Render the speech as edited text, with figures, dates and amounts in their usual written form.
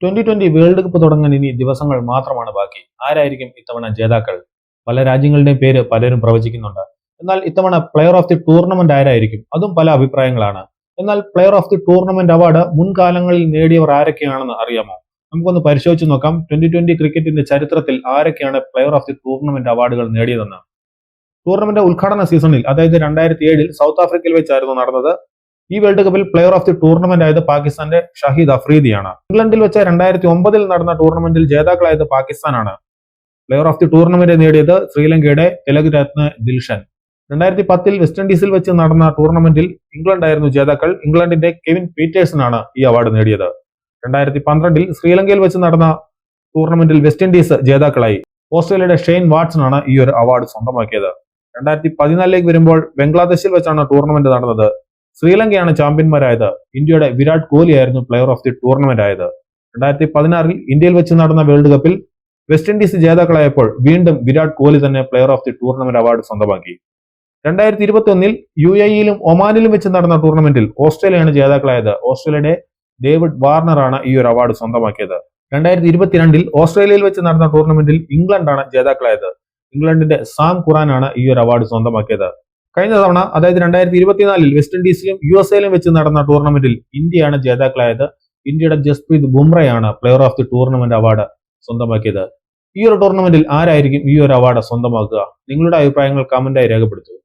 2020 world cup തുടങ്ങാൻ ഇനി ദിവസങ്ങൾ മാത്രമാണ് ബാക്കി. ആരായിരിക്കും ഇത്തവണ ജേതാക്കൾ? പല രാജ്യങ്ങളുടെയും പേര് പലരും പ്രവചിക്കുന്നുണ്ട്. എന്നാൽ ഇത്തവണ പ്ലെയർ ഓഫ് ദി ടൂർണമെന്റ് ആരായിരിക്കും? അതും പല അഭിപ്രായങ്ങളാണ്. എന്നാൽ player of the tournament award മുൻകാലങ്ങളിൽ നേടിയവർ ആരൊക്കെയാണെന്ന് അറിയാമോ? നമുക്കൊന്ന് പരിശോധിച്ച് നോക്കാം 2020 ക്രിക്കറ്റിന്റെ ചരിത്രത്തിൽ ആരൊക്കെയാണ് പ്ലെയർ ഓഫ് ദി ടൂർണമെന്റ് അവാർഡുകൾ നേടിയതെന്ന്. ടൂർണമെന്റ് ഉദ്ഘാടന സീസണിൽ, അതായത് 2007 സൗത്ത് ആഫ്രിക്കയിൽ വെച്ചായിരുന്നു നടന്നത്. ഈ വേൾഡ് കപ്പിൽ പ്ലെയർ ഓഫ് ദി ടൂർണമെന്റ് ആയത് പാകിസ്ഥാന്റെ ഷഹീദ് അഫ്രീദിയാണ്. ഇംഗ്ലണ്ടിൽ വെച്ച് 2009 നടന്ന ടൂർണമെന്റിൽ ജേതാക്കളായത് പാകിസ്ഥാനാണ്. പ്ലെയർ ഓഫ് ദി ടൂർണമെന്റ് നേടിയത് ശ്രീലങ്കയുടെ തെലഗ് രത്ന ദിൽഷൻ. 2010 വെസ്റ്റ് ഇൻഡീസിൽ വെച്ച് നടന്ന ടൂർണമെന്റിൽ ഇംഗ്ലണ്ട് ആയിരുന്നു ജേതാക്കൾ. ഇംഗ്ലണ്ടിന്റെ കെവിൻ പീറ്റേഴ്സനാണ് ഈ അവാർഡ് നേടിയത്. 2012 ശ്രീലങ്കയിൽ വെച്ച് നടന്ന ടൂർണമെന്റിൽ വെസ്റ്റ് ഇൻഡീസ് ജേതാക്കളായി. ഓസ്ട്രേലിയയുടെ ഷെയ്ൻ വാട്സൺ ആണ് ഈ ഒരു അവാർഡ് സ്വന്തമാക്കിയത്. 2014 വരുമ്പോൾ ബംഗ്ലാദേശിൽ വെച്ചാണ് ടൂർണമെന്റ് നടന്നത്. ശ്രീലങ്കയാണ് ചാമ്പ്യന്മാരായത്. ഇന്ത്യയുടെ വിരാട് കോഹ്ലി ആയിരുന്നു പ്ലെയർ ഓഫ് ദി ടൂർണമെന്റ് ആയത്. 2016 ഇന്ത്യയിൽ വെച്ച് നടന്ന വേൾഡ് കപ്പിൽ വെസ്റ്റ് ഇൻഡീസ് ജേതാക്കളായപ്പോൾ വീണ്ടും വിരാട് കോഹ്ലി തന്നെ player of the tournament award സ്വന്തമാക്കി. 2021 UAE-യിലും ഒമാനിലും വെച്ച് നടന്ന ടൂർണമെന്റിൽ ഓസ്ട്രേലിയയാണ് ജേതാക്കളായത്. ഓസ്ട്രേലിയയുടെ ഡേവിഡ് വാർണർ ആണ് ഈ ഒരു അവാർഡ് സ്വന്തമാക്കിയത്. 2022 ഓസ്ട്രേലിയയിൽ വെച്ച് നടന്ന ടൂർണമെന്റിൽ ഇംഗ്ലണ്ടാണ് ജേതാക്കളായത്. ഇംഗ്ലണ്ടിന്റെ സാം ഖുറാനാണ് ഈ ഒരു അവാർഡ് സ്വന്തമാക്കിയത്. കഴിഞ്ഞ തവണ, അതായത് 2024 വെസ്റ്റ് ഇൻഡീസിലും USA-യിലും വെച്ച് നടന്ന ടൂർണമെന്റിൽ ഇന്ത്യയാണ് ജേതാക്കളായത്. ഇന്ത്യയുടെ ജസ്പ്രീത് ബുംറയാണ് player of the tournament award സ്വന്തമാക്കിയത്. ഈ ഒരു ടൂർണമെന്റിൽ ആരായിരിക്കും ഈ ഒരു അവാർഡ് സ്വന്തമാക്കുക? നിങ്ങളുടെ അഭിപ്രായങ്ങൾ കമന്റായി രേഖപ്പെടുത്തൂ.